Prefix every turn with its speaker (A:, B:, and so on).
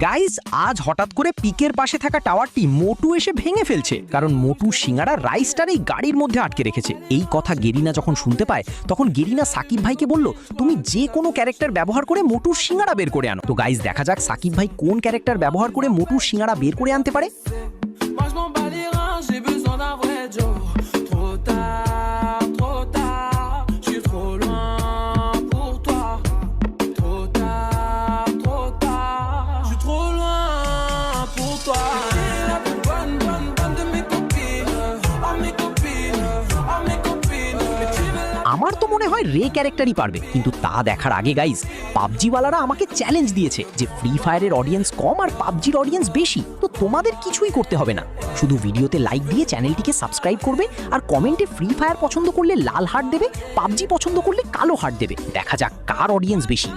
A: Guys, আজ হঠাৎ করে পিকের পাশে থাকা টাওয়ারটি মোটু এসে ভেঙে ফেলছে, কারণ মোটু সিঙ্গারা রাইসটার এই গাড়ির মধ্যে আটকে রেখেছে। এই কথা গেরিনা যখন শুনতে পায়, তখন গেরিনা সাকিব ভাইকে বলল, তুমি যে কোনো ক্যারেক্টার ব্যবহার করে মোটুর সিঙ্গারা বের করে আনো। তো গাইস, দেখা যাক সাকিব ভাই কোন ক্যারেক্টার ব্যবহার করে মোটুর সিঙ্গারা বের করে আনতে পারে।
B: Moi je m'en bats les reins, j'ai besoin d'un vrai Joe. Trop tard, je suis trop loin pour toi. Trop tard, je suis trop loin pour toi. T'es la plus bonne de mes copines. Oh mes copines, oh mes copines. Mais tu veux la
A: আমার তো মনে হয় রে ক্যারেক্টারই পারবে, কিন্তু তা দেখার আগে গাইজ, পাবজিওয়ালারা আমাকে চ্যালেঞ্জ দিয়েছে যে ফ্রি ফায়ারের অডিয়েন্স কম আর পাবজির অডিয়েন্স বেশি। তো তোমাদের কিছুই করতে হবে না, শুধু ভিডিওতে লাইক দিয়ে চ্যানেলটিকে সাবস্ক্রাইব করবে আর কমেন্টে ফ্রি ফায়ার পছন্দ করলে লাল হার্ট দেবে, পাবজি পছন্দ করলে কালো হার্ট দেবে। দেখা যাক কার অডিয়েন্স বেশি।